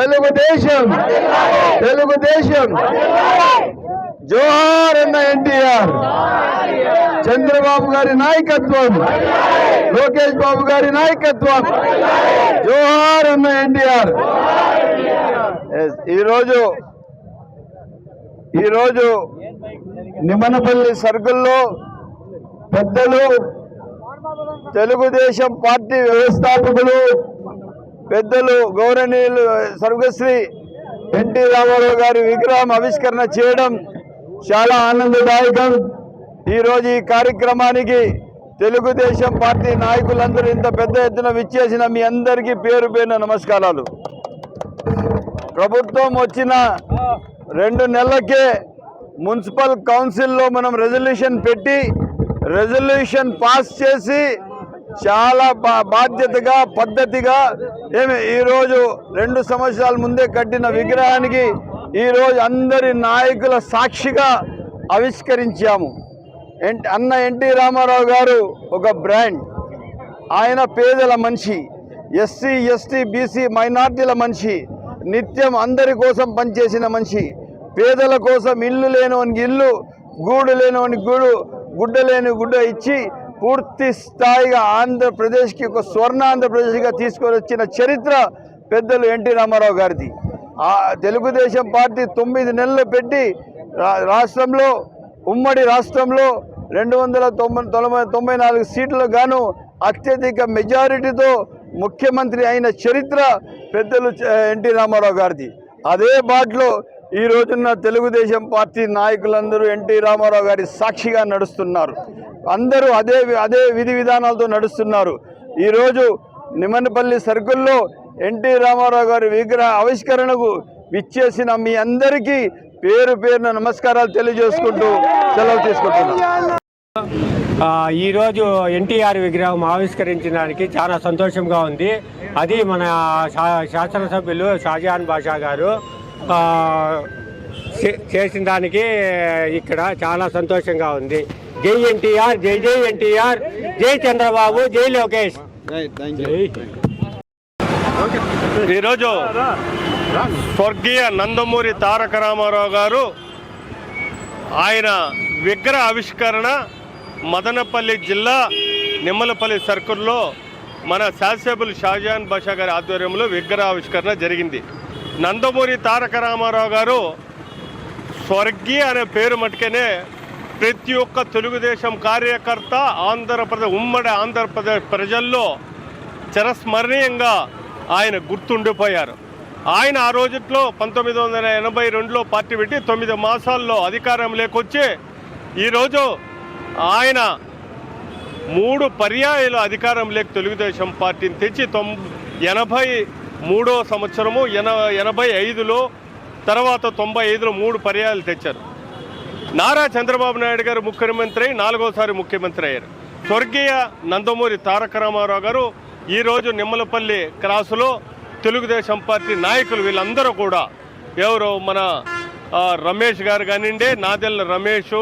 తెలుగుదేశం తెలుగుదేశం జోహార్ అన్న ఎన్టీఆర్. చంద్రబాబు గారి నాయకత్వం, లోకేష్ బాబు గారి నాయకత్వం. జోహార్ అన్న ఎన్టీఆర్. ఈరోజు నిమ్మనపల్లి సర్కిల్లో పెద్దలు, తెలుగుదేశం పార్టీ వ్యవస్థాపకులు పెద్దలు గౌరవనీయులు స్వర్గశ్రీ ఎన్టీ రామారావు గారి విగ్రహం ఆవిష్కరణ చేయడం చాలా ఆనందదాయకం. ఈరోజు ఈ కార్యక్రమానికి తెలుగుదేశం పార్టీ నాయకులందరూ ఇంత పెద్ద ఎత్తున విచ్చేసిన మీ అందరికీ పేరు పేరున నమస్కారాలు. ప్రభుత్వం వచ్చిన 2 నెలలకే మున్సిపల్ కౌన్సిల్లో మనం రెజల్యూషన్ పెట్టి రెజల్యూషన్ పాస్ చేసి చాలా బాధ్యతగా పద్ధతిగా ఈరోజు 2 సంవత్సరాల ముందే కట్టిన విగ్రహానికి ఈరోజు అందరి నాయకుల సాక్షిగా ఆవిష్కరించాము. అన్న ఎన్టీ రామారావు గారు ఒక బ్రాండ్. ఆయన పేదల మనిషి, ఎస్సీ ఎస్టీ బీసీ మైనార్టీల మనిషి, నిత్యం అందరి కోసం పనిచేసిన మనిషి. పేదల కోసం ఇల్లు లేనివానికి ఇల్లు, గూడు లేనివానికి గూడు, గుడ్డ లేని గుడ్డ ఇచ్చి పూర్తి స్థాయిగా ఆంధ్రప్రదేశ్కి ఒక స్వర్ణ ఆంధ్రప్రదేశ్గా తీసుకొని వచ్చిన చరిత్ర పెద్దలు ఎన్టీ రామారావు గారిది. తెలుగుదేశం పార్టీ 9 నెలలు పెట్టి రాష్ట్రంలో, ఉమ్మడి రాష్ట్రంలో 294 సీట్లకు గాను అత్యధిక మెజారిటీతో ముఖ్యమంత్రి అయిన చరిత్ర పెద్దలు ఎన్టీ రామారావు గారిది. అదే బాటలో ఈ రోజున్న తెలుగుదేశం పార్టీ నాయకులందరూ ఎన్టీ రామారావు గారి సాక్షిగా నడుస్తున్నారు. అందరూ అదే విధి విధానాలతో నడుస్తున్నారు. ఈరోజు నిమ్మనపల్లి సర్కిల్లో ఎన్టీ రామారావు గారి విగ్రహ ఆవిష్కరణకు విచ్చేసిన మీ అందరికీ పేరు పేరున నమస్కారాలు తెలియజేసుకుంటూ సెలవు తీసుకుంటున్నాను. ఈరోజు ఎన్టీఆర్ విగ్రహం ఆవిష్కరించడానికి చాలా సంతోషంగా ఉంది. అది మన శాసనసభ్యులు షాజహాన్ బాషా గారు చేసిన దానికి ఇక్కడ చాలా సంతోషంగా ఉంది. జై ఎన్టీఆర్, జై జై ఎన్టీఆర్, జై చంద్రబాబు, జై లోకేష్. ఈరోజు స్వర్గీయ నందమూరి తారక రామారావు గారు ఆయన విగ్రహ ఆవిష్కరణ మదనపల్లి జిల్లా నిమ్మలపల్లి సర్కిల్లో మన శాసనసభ్యులు షాజహాన్ బాషా గారి ఆధ్వర్యంలో విగ్రహ ఆవిష్కరణ జరిగింది. నందమూరి తారక రామారావు గారు స్వర్గీయ అనే పేరు మటుకనే ప్రతి ఒక్క తెలుగుదేశం కార్యకర్త ఉమ్మడి ఆంధ్రప్రదేశ్ ప్రజల్లో చిరస్మరణీయంగా ఆయన గుర్తుండిపోయారు. ఆయన ఆ రోజుట్లో 1982లో పార్టీ పెట్టి 9 మాసాల్లో అధికారంలోకి వచ్చి ఈరోజు ఆయన 3 పర్యాయాలు అధికారంలోకి తెలుగుదేశం పార్టీని తెచ్చి 83వ సంవత్సరము 85లో తర్వాత 95లో 3 పర్యాయాలు తెచ్చారు. నారా చంద్రబాబు నాయుడు గారు ముఖ్యమంత్రి 4వసారి ముఖ్యమంత్రి అయ్యారు. స్వర్గీయ నందమూరి తారక రామారావు గారు ఈరోజు నిమ్మలపల్లి క్రాసులో తెలుగుదేశం పార్టీ నాయకులు వీళ్ళందరూ కూడా ఎవరు మన రమేష్ గారు కానివ్వండి, నాదెల్ల రమేష్,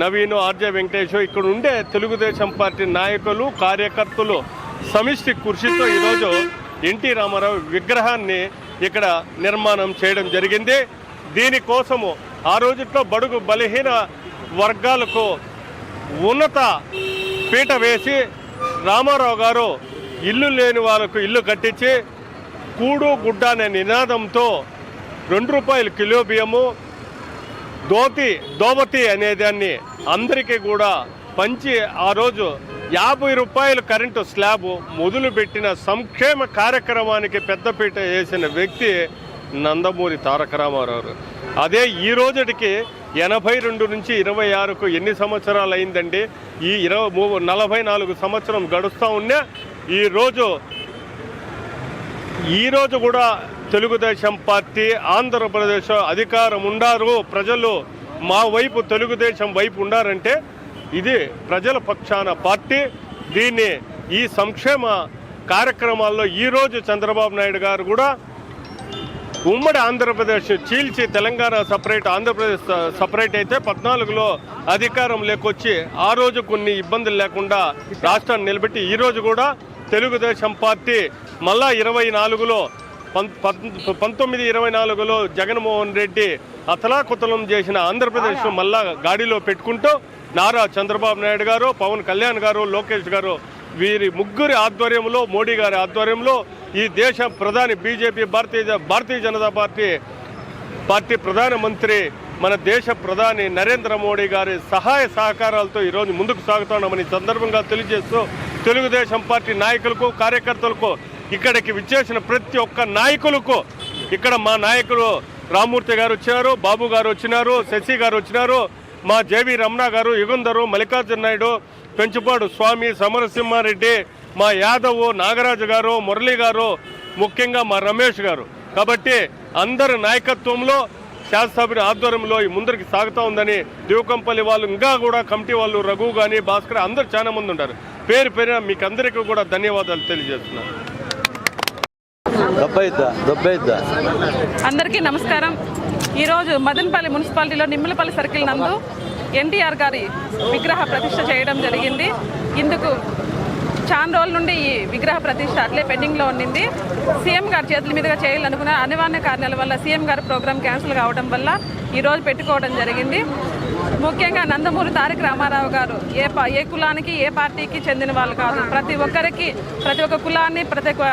నవీన్, ఆర్జే వెంకటేష్, ఇక్కడ ఉండే తెలుగుదేశం పార్టీ నాయకులు కార్యకర్తలు సమిష్టి కృషితో ఈరోజు ఎన్టీ రామారావు విగ్రహాన్ని ఇక్కడ నిర్మాణం చేయడం జరిగింది. దీనికోసము ఆ రోజుల్లో బడుగు బలహీన వర్గాలకు ఉన్నత పీట వేసి రామారావు గారు ఇల్లు లేని వాళ్ళకు ఇల్లు కట్టించి కూడు గుడ్డ అనే నినాదంతో ₹2 కిలో బియ్యము, దోబతి అనే దాన్ని అందరికీ కూడా పంచి ఆ రోజు ₹50 కరెంటు స్లాబ్ మొదలుపెట్టిన సంక్షేమ కార్యక్రమానికి పెద్దపీట వేసిన వ్యక్తి నందమూరి తారక రామారావు. అదే ఈ రోజుకి 82 నుంచి 26కు ఎన్ని సంవత్సరాలు అయిందండి? ఈ 44 సంవత్సరం గడుస్తూ ఉన్నా ఈరోజు కూడా తెలుగుదేశం పార్టీ ఆంధ్రప్రదేశ్ అధికారం ఉండారు, ప్రజలు మా వైపు తెలుగుదేశం వైపు ఉండారంటే ఇది ప్రజల పక్షాన పార్టీ. దీన్ని ఈ సంక్షేమ కార్యక్రమాల్లో ఈరోజు చంద్రబాబు నాయుడు గారు కూడా ఉమ్మడి ఆంధ్రప్రదేశ్ చీల్చి తెలంగాణ సపరేట్, ఆంధ్రప్రదేశ్ సపరేట్ అయితే 14లో అధికారం లేకొచ్చి ఆ రోజు కొన్ని ఇబ్బందులు లేకుండా రాష్ట్రాన్ని నిలబెట్టి ఈరోజు కూడా తెలుగుదేశం పార్టీ మళ్ళా 24లో 1924లో జగన్మోహన్ రెడ్డి అతలాకుతలం చేసిన ఆంధ్రప్రదేశ్ మళ్ళా గాడిలో పెట్టుకుంటూ నారా చంద్రబాబు నాయుడు గారు, పవన్ కళ్యాణ్ గారు, లోకేష్ గారు వీరి ముగ్గురి ఆధ్వర్యంలో, మోడీ గారి ఆధ్వర్యంలో ఈ దేశ ప్రధాని బీజేపీ భారతీయ జనతా పార్టీ ప్రధానమంత్రి మన దేశ ప్రధాని నరేంద్ర మోడీ గారి సహాయ సహకారాలతో ఈరోజు ముందుకు సాగుతున్నామని సందర్భంగా తెలియజేస్తూ తెలుగుదేశం పార్టీ నాయకులకు, కార్యకర్తలకు, ఇక్కడికి విచ్చేసిన ప్రతి ఒక్క నాయకులకు, ఇక్కడ మా నాయకులు రామ్మూర్తి గారు వచ్చినారు, బాబు గారు వచ్చినారు, శశి గారు వచ్చినారు, మా జేవి రమణ గారు, యుగంధరు, మల్లికార్జున నాయుడు, పెంచుపాడు స్వామి, సమరసింహారెడ్డి, మా యాదవ్, నాగరాజు గారు, మురళి గారు, ముఖ్యంగా మా రమేష్ గారు. కాబట్టి అందరి నాయకత్వంలో శాసనసభ ఆధ్వర్యంలో ఈ ముందరికి సాగుతూ ఉందని దివకంపల్లి వాళ్ళు, ఇంకా కూడా కమిటీ వాళ్ళు, రఘు కానీ, భాస్కర్ అందరు చాలా మంది ఉంటారు. పేరు పేరున మీకు అందరికీ కూడా ధన్యవాదాలు తెలియజేస్తున్నాను. అందరికీ నమస్కారం. ఈరోజు మదనపల్లి మున్సిపాలిటీలో నిమ్మలపల్లి సర్కిల్ నందు ఎన్టీఆర్ గారి విగ్రహ ప్రతిష్ఠ చేయడం జరిగింది. ఇందుకు చాలా రోజుల నుండి ఈ విగ్రహ ప్రతిష్ఠ అట్లే పెండింగ్లో ఉండింది. సీఎం గారి చేతుల మీదుగా చేయాలనుకున్న అనివార్య కారణాల వల్ల సీఎం గారి ప్రోగ్రాం క్యాన్సిల్ కావడం వల్ల ఈరోజు పెట్టుకోవడం జరిగింది. ముఖ్యంగా నందమూరి తారక రామారావు గారు ఏ కులానికి, ఏ పార్టీకి చెందిన వాళ్ళు కాదు. ప్రతి ఒక్కరికి, ప్రతి ఒక్క కులాన్ని, ప్రతి ఒక్క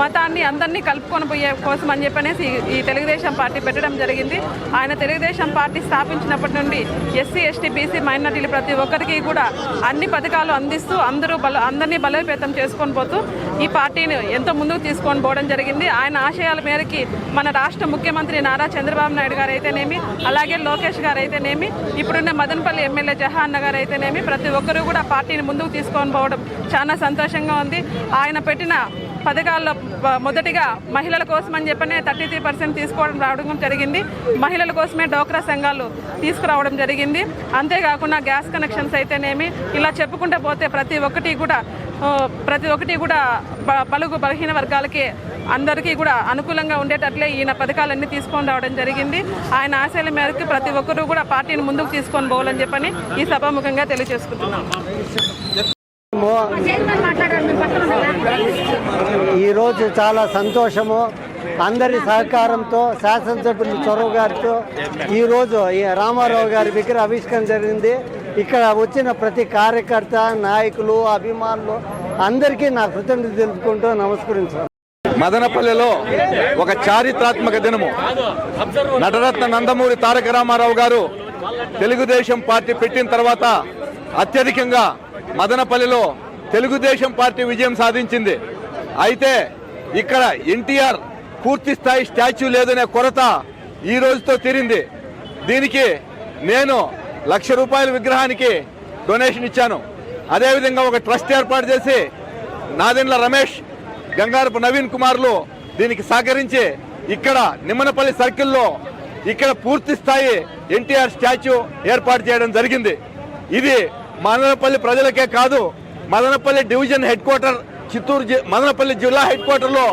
మతాన్ని అందరినీ కలుపుకొని పోయే కోసం అని చెప్పనేసి ఈ తెలుగుదేశం పార్టీ పెట్టడం జరిగింది. ఆయన తెలుగుదేశం పార్టీ స్థాపించినప్పటి నుండి ఎస్సీ, ఎస్టీ, బీసీ మైనార్టీలు ప్రతి ఒక్కరికి కూడా అన్ని పథకాలు అందిస్తూ అందరినీ బలోపేతం చేసుకొని పోతూ ఈ పార్టీని ఎంతో ముందుకు తీసుకొని పోవడం జరిగింది. ఆయన ఆశయాల మేరకి మన రాష్ట్ర ముఖ్యమంత్రి నారా చంద్రబాబు నాయుడు గారు అయితేనేమి, అలాగే లోకేష్ గారు అయితేనేమి, ఇప్పుడున్న మదనపల్లి ఎమ్మెల్యే జహాన్ నగర్ అయితేనేమి ప్రతి ఒక్కరూ కూడా పార్టీని ముందుకు తీసుకొని పోవడం చాలా సంతోషంగా ఉంది. ఆయన పెట్టిన పథకాల్లో మొదటిగా మహిళల కోసం అని చెప్పనే 33% తీసుకోవడం రావడం జరిగింది. మహిళల కోసమే డోక్రా సంఘాలు తీసుకురావడం జరిగింది. అంతేకాకుండా గ్యాస్ కనెక్షన్స్ అయితేనేమి, ఇలా చెప్పుకుంటూ పోతే ప్రతి ఒక్కటి కూడా బలుగు బలహీన వర్గాలకి అందరికీ కూడా అనుకూలంగా ఉండేటట్లే ఈయన పథకాలన్నీ తీసుకొని రావడం జరిగింది. ఆయన ఆశయాల మేరకు ప్రతి ఒక్కరూ కూడా పార్టీని ముందుకు తీసుకొని పోవాలని చెప్పని ఈ సభాముఖంగా తెలియజేసుకుంటున్నాం. ఈరోజు చాలా సంతోషము. అందరి సహకారంతో, శాసనసభ్యుల చొరవ గారితో ఈరోజు ఈ రామారావు గారి విగ్రహ ఆవిష్కరణ జరిగింది. ఇక్కడ వచ్చిన ప్రతి కార్యకర్త, నాయకులు, అభిమానులు అందరికీ నా కృతజ్ఞతలు తెలుపుకుంటూ నమస్కరించాను. మదనపల్లిలో ఒక చారిత్రాత్మక దినము. నటరత్న నందమూరి తారక రామారావు గారు తెలుగుదేశం పార్టీ పెట్టిన తర్వాత అత్యధికంగా మదనపల్లిలో తెలుగుదేశం పార్టీ విజయం సాధించింది. అయితే ఇక్కడ ఎన్టీఆర్ పూర్తి స్థాయి స్టాచ్యూ లేదనే కొరత ఈ రోజుతో తీరింది. దీనికి నేను ₹1,00,000 విగ్రహానికి డొనేషన్ ఇచ్చాను. అదేవిధంగా ఒక ట్రస్ట్ ఏర్పాటు చేసి నాదెండ్ల రమేష్, గంగారపు నవీన్ కుమార్లు దీనికి సహకరించి ఇక్కడ నిమ్మనపల్లి సర్కిల్లో ఇక్కడ పూర్తి స్థాయి ఎన్టీఆర్ స్టాచ్యూ ఏర్పాటు చేయడం జరిగింది. ఇది మదనపల్లి ప్రజలకే కాదు, Madanapalle division head quarter, Madanapalle జిల్లా హెడ్ క్వార్టర్లో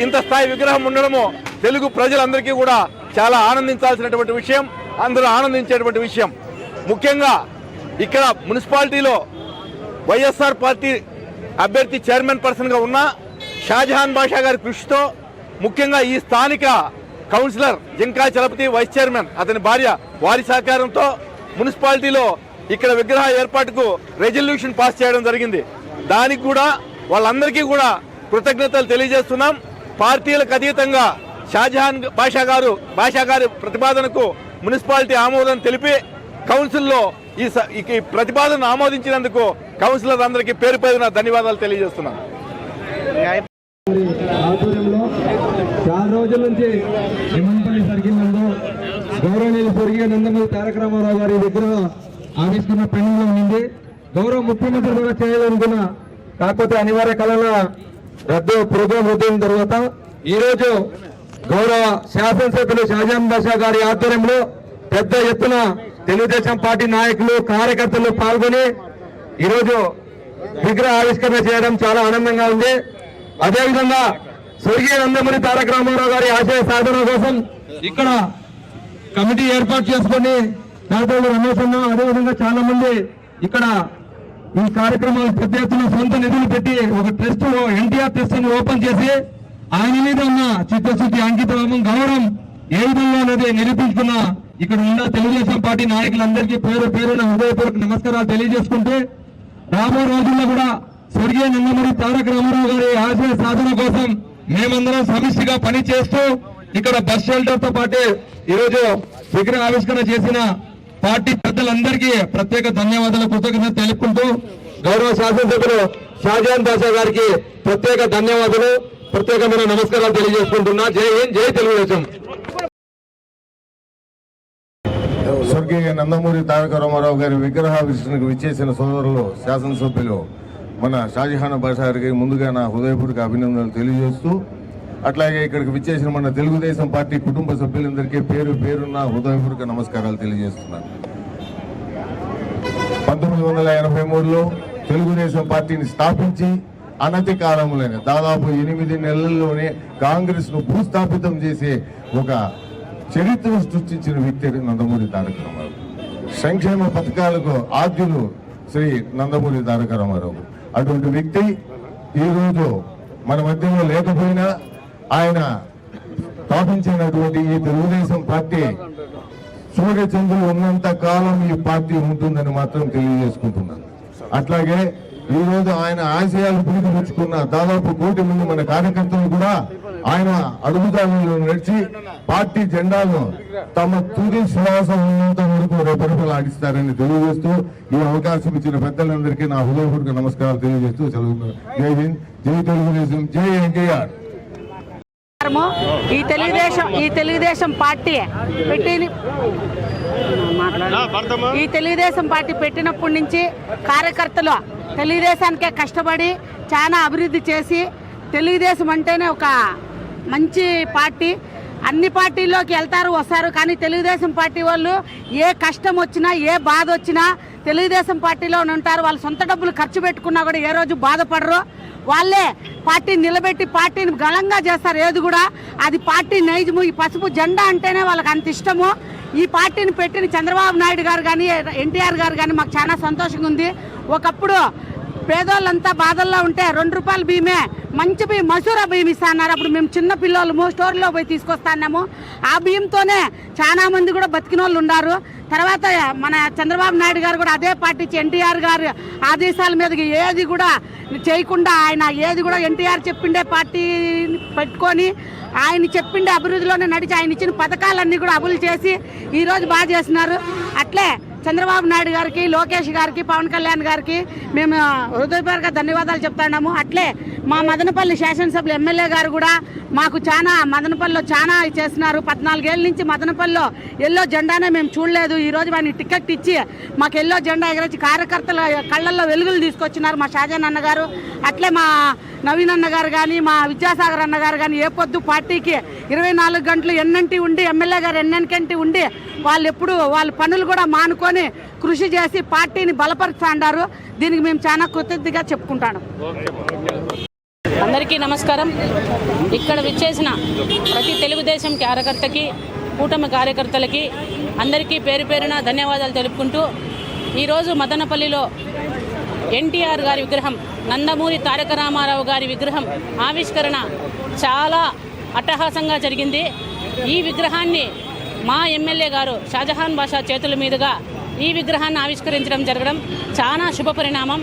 ఇంత స్థాయి విగ్రహం ఉండడము తెలుగు ప్రజలందరికీ కూడా చాలా ఆనందించాల్సినటువంటి విషయం, అందరూ ఆనందించేటువంటి విషయం. ముఖ్యంగా ఇక్కడ మున్సిపాలిటీలో వైఎస్ఆర్ పార్టీ అభ్యర్థి చైర్మన్ పర్సన్గా ఉన్న షాజహాన్ బాషా గారి కృషితో, ముఖ్యంగా ఈ స్థానిక councillor Jinka Chalapathi vice chairman, అతని భార్య, వారి సహకారంతో మున్సిపాలిటీలో ఇక్కడ విగ్రహ ఏర్పాటుకు రెజల్యూషన్ పాస్ చేయడం జరిగింది. దానికి కూడా వాళ్ళందరికీ కూడా కృతజ్ఞతలు తెలియజేస్తున్నాం. పార్టీలకు అతీతంగా షాజహాన్ బాషా గారి ప్రతిపాదనకు మున్సిపాలిటీ ఆమోదం తెలిపి కౌన్సిల్లో ఈ ప్రతిపాదనను ఆమోదించినందుకు కౌన్సిలర్ అందరికీ పేరు పేరున ధన్యవాదాలు తెలియజేస్తున్నాం. ఆధ్వర్యంలో చాలా రోజుల నుంచి నిమ్మనపల్లి సర్కిల్ నందు గౌరవనీయులు స్వర్గీయ నందమూరి తారక రామారావు గారి విగ్రహ ఆవిష్కరణ పెండింగ్లో ఉంది. గౌరవ ముఖ్యమంత్రి కూడా చేయాలనుకున్న, కాకపోతే అనివార్య కాలంలో ప్రోగ్రాం రద్దయిన తర్వాత ఈరోజు గౌరవ శాసనసభ్యులు షాజహాన్ బాషా గారి ఆధ్వర్యంలో పెద్ద ఎత్తున తెలుగుదేశం పార్టీ నాయకులు, కార్యకర్తలు పాల్గొని ఈరోజు విగ్రహ ఆవిష్కరణ చేయడం చాలా ఆనందంగా ఉంది. అదేవిధంగా స్వర్గీయ నందమూరి తారక రామారావు గారి ఆశయ సాధన కోసం ఇక్కడ కమిటీ ఏర్పాటు చేసుకుని దాంట్లో రమేష్ అన్న, అదేవిధంగా చాలా మంది ఇక్కడ ఈ కార్యక్రమాలు పెద్ద ఎత్తున సొంత నిధులు పెట్టి ఒక ట్రస్ట్, ఎన్టీఆర్ ట్రస్ట్ ని ఓపెన్ చేసి ఆయన మీద ఉన్న చిత్తశుద్ధి, అంకితభావం, గౌరవం ఏ విధంగా అనేది నిరూపించుకున్న ఇక్కడ ఉన్న తెలుగుదేశం పార్టీ నాయకులందరికీ పేరు పేరున హృదయపూర్వక నమస్కారాలు తెలియజేసుకుంటే, రాబో రోజుల్లో కూడా స్వర్గీయ నందమూరి తారక రామారావు గారి ఆశయ సాధన కోసం మేమందరం సమిష్టిగా పని చేస్తూ ఇక్కడ బస్ షెల్టర్ తో పాటు ఈరోజు విగ్రహ ఆవిష్కరణ చేసిన పార్టీ పెద్దలందరికీ ప్రత్యేక ధన్యవాదాలు, కృతజ్ఞతలు తెలుపుకుంటూ గౌరవ శాసనసభ్యులు షాజహాన్ బాషా గారికి ప్రత్యేక ధన్యవాదాలు, ప్రత్యేకమైన నమస్కారాలు తెలియజేసుకుంటున్నా. జై హింద్, జై తెలుగుదేశం. స్వర్గీయ నందమూరి తారక రామారావు గారి విగ్రహావిష్కరణకు విచ్చేసిన సోదరులు శాసనసభ్యులు మన షాజహాన్ బాషా గారికి ముందుగా నా హృదయపూర్వక అభినందనలు తెలియజేస్తూ, అట్లాగే ఇక్కడికి విచ్చేసిన మన తెలుగుదేశం పార్టీ కుటుంబ సభ్యులందరికీ పేరు పేరున్న హృదయపూర్వక నమస్కారాలు తెలియజేస్తున్నాను. 1983లో తెలుగుదేశం పార్టీని స్థాపించి అనతి కాలంలోనే దాదాపు 8 నెలల్లోనే కాంగ్రెస్ ను భూస్థాపితం చేసే ఒక చరిత్రను సృష్టించిన వ్యక్తి నందమూరి తారక రామారావు. సంక్షేమ పథకాలకు ఆద్యులు శ్రీ నందమూరి తారక రామారావు. అటువంటి వ్యక్తి ఈరోజు మన మధ్యలో లేకపోయినా ఆయన స్థాపించినటువంటి ఈ తెలుగుదేశం పార్టీ సూర్యచంద్రులు ఉన్నంత కాలం ఈ పార్టీ ఉంటుందని మాత్రం తెలియజేసుకుంటున్నాను. అట్లాగే ఈ రోజు ఆయన ఆశయాలు పుణికిపుచ్చుకున్న దాదాపు 1 కోటి మంది మన కార్యకర్తలు కూడా ఆయన అడుగుదారుల్లో నడిచి పార్టీ జెండాను తమ తుది శ్వాసం ఉన్నంత వరకు రెపరెపలాడిస్తారని తెలియజేస్తూ ఈ అవకాశం ఇచ్చిన పెద్దలందరికీ నా హృదయపూర్వక నమస్కారాలు తెలియజేస్తూ చదువుతున్నాను. జై హింద్, జై తెలుగుదేశం, జై ఎన్టీఆర్. ఈ తెలుగుదేశం పార్టీ పెట్టినప్పటి నుంచి కార్యకర్తలు తెలుగుదేశానికే కష్టపడి చాలా అభివృద్ధి చేసి, తెలుగుదేశం అంటేనే ఒక మంచి పార్టీ. అన్ని పార్టీల్లోకి వెళ్తారు వస్తారు, కానీ తెలుగుదేశం పార్టీ వాళ్ళు ఏ కష్టం వచ్చినా ఏ బాధ వచ్చినా తెలుగుదేశం పార్టీలోనే ఉంటారు. వాళ్ళు సొంత డబ్బులు ఖర్చు పెట్టుకున్నా కూడా ఏ రోజు బాధపడరు. వాళ్ళే పార్టీని నిలబెట్టి పార్టీని ఘనంగా చేస్తారు. ఏది కూడా అది పార్టీ నైజము. ఈ పసుపు జెండా అంటేనే వాళ్ళకి అంత ఇష్టము. ఈ పార్టీని పెట్టిన చంద్రబాబు నాయుడు గారు కానీ ఎన్టీఆర్ గారు కానీ మాకు చాలా సంతోషంగా ఉంది. ఒకప్పుడు పేదోళ్ళంతా బాధల్లో ఉంటే 2 రూపాయల బియ్యమే మంచి బియ్యం, మసూరా బియ్యం ఇస్తా అన్నారు. అప్పుడు మేము చిన్న పిల్లలము స్టోర్లో పోయి తీసుకొస్తాన్నాము. ఆ బియ్యంతోనే చాలా మంది కూడా బతికిన వాళ్ళు ఉన్నారు. తర్వాత మన చంద్రబాబు నాయుడు గారు కూడా అదే పార్టీ ఎన్టీఆర్ గారు ఆదేశాల మీదకి ఏది కూడా చేయకుండా ఆయన ఏది కూడా ఎన్టీఆర్ చెప్పిండే పార్టీ పెట్టుకొని ఆయన చెప్పిండే అభివృద్ధిలోనే నడిచి ఆయన ఇచ్చిన పథకాలన్నీ కూడా అమలు చేసి ఈరోజు బాగా చేస్తున్నారు. అట్లే చంద్రబాబు నాయుడు గారికి, లోకేష్ గారికి, పవన్ కళ్యాణ్ గారికి మేము హృదయపూర్వక ధన్యవాదాలు చెప్తున్నాము. అట్లే మా మదనపల్లి శాసనసభ్యులు ఎమ్మెల్యే గారు కూడా మాకు మదనపల్లిలో చాలా చేస్తున్నారు. 14 ఏళ్ళ నుంచి మదనపల్లిలో ఎల్లో జెండానే మేము చూడలేదు. ఈరోజు ఆయన టికెట్ ఇచ్చి మాకు ఎల్లో జెండా ఎగరొచ్చి కార్యకర్తల కళ్ళల్లో వెలుగులు తీసుకొచ్చినారు మా షాజహాన్ అన్న గారు. అట్లే మా నవీన్ అన్న గారు కానీ, మా విద్యాసాగర్ అన్న గారు కానీ ఏ పొద్దు పార్టీకి 24 గంటలు ఎన్నంటి ఉండి, ఎమ్మెల్యే గారు ఎన్నంటి ఉండి వాళ్ళు ఎప్పుడు వాళ్ళ పనులు కూడా మానుకొని కృషి చేసి పార్టీని బలపరుచుతున్నారు. దీనికి మేము చాలా కృతజ్ఞతగా చెప్పుకుంటాను. అందరికీ నమస్కారం. ఇక్కడ విచ్చేసిన ప్రతి తెలుగుదేశం కార్యకర్తకి, కూటమి కార్యకర్తలకి అందరికీ పేరు పేరున ధన్యవాదాలు తెలుపుకుంటూ, ఈరోజు మదనపల్లిలో ఎన్టీఆర్ గారి విగ్రహం, నందమూరి తారక రామారావు గారి విగ్రహం ఆవిష్కరణ చాలా అట్టహాసంగా జరిగింది. ఈ విగ్రహాన్ని మా ఎమ్మెల్యే గారు షాజహాన్ బాషా చేతుల మీదుగా ఈ విగ్రహాన్ని ఆవిష్కరించడం జరగడం చాలా శుభ పరిణామం.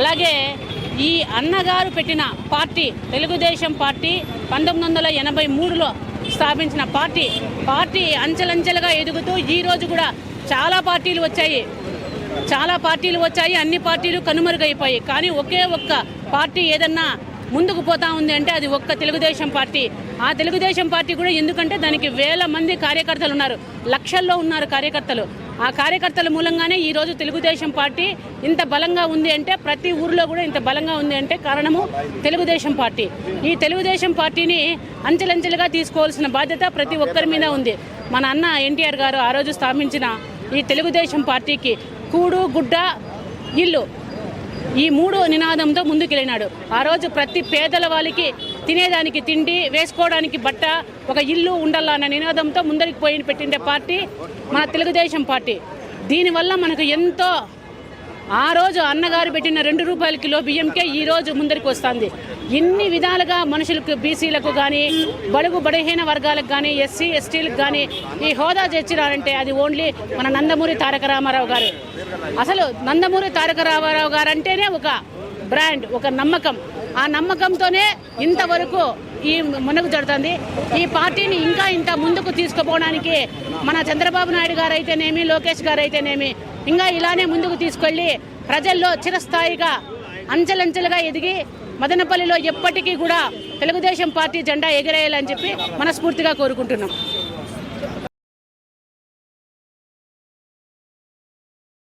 అలాగే ఈ అన్నగారు పెట్టిన పార్టీ తెలుగుదేశం పార్టీ 1983లో స్థాపించిన పార్టీ అంచెలంచెలుగా ఎదుగుతూ ఈరోజు కూడా చాలా పార్టీలు వచ్చాయి. అన్ని పార్టీలు కనుమరుగైపోయాయి. కానీ ఒకే ఒక్క పార్టీ ఏదన్నా ముందుకు పోతా ఉంది అంటే అది ఒక్క తెలుగుదేశం పార్టీ. ఆ తెలుగుదేశం పార్టీ కూడా ఎందుకంటే దానికి వేల మంది కార్యకర్తలు ఉన్నారు, లక్షల్లో ఉన్నారు కార్యకర్తలు. ఆ కార్యకర్తల మూలంగానే ఈరోజు తెలుగుదేశం పార్టీ ఇంత బలంగా ఉంది అంటే, ప్రతి ఊరిలో కూడా ఇంత బలంగా ఉంది అంటే కారణము తెలుగుదేశం పార్టీ. ఈ తెలుగుదేశం పార్టీని అంచెలంచెలుగా తీసుకోవాల్సిన బాధ్యత ప్రతి ఒక్కరి మీద ఉంది. మన అన్న ఎన్టీఆర్ గారు ఆ రోజు స్థాపించిన ఈ తెలుగుదేశం పార్టీకి కూడు, గుడ్డ, ఇల్లు ఈ 3 నినాదంతో ముందుకెళ్ళినాడు. ఆ రోజు ప్రతి పేదల వాళ్ళకి తినేదానికి తిండి, వేసుకోవడానికి బట్ట, ఒక ఇల్లు ఉండాలన్న నినాదంతో ముందరికి పెట్టిండే పార్టీ మన తెలుగుదేశం పార్టీ. దీనివల్ల మనకు ఎంతో ఆ రోజు అన్నగారు పెట్టిన 2 రూపాయల కిలో బియ్యంకే ఈ రోజు ముందరికి వస్తుంది. ఇన్ని విధాలుగా మనుషులకు, బీసీలకు కానీ, బడుగు బలహీన వర్గాలకు కానీ, ఎస్సీ ఎస్టీలకు కానీ ఈ హోదా తెచ్చినారంటే అది ఓన్లీ మన నందమూరి తారక రామారావు గారు. అసలు నందమూరి తారక రామారావు గారు అంటేనే ఒక బ్రాండ్, ఒక నమ్మకం. ఆ నమ్మకంతోనే ఇంతవరకు ఈ మునగు జరుగుతుంది. ఈ పార్టీని ఇంకా ఇంత ముందుకు తీసుకుపోవడానికి మన చంద్రబాబు నాయుడు గారు అయితేనేమి, లోకేష్ గారు అయితేనేమి ఇంకా ఇలానే ముందుకు తీసుకెళ్లి ప్రజల్లో చిరస్థాయిగా అంచెలంచెలుగా ఎదిగి మదనపల్లిలో ఎప్పటికీ కూడా తెలుగుదేశం పార్టీ జెండా ఎగిరేయాలని చెప్పి మనస్ఫూర్తిగా కోరుకుంటున్నాం.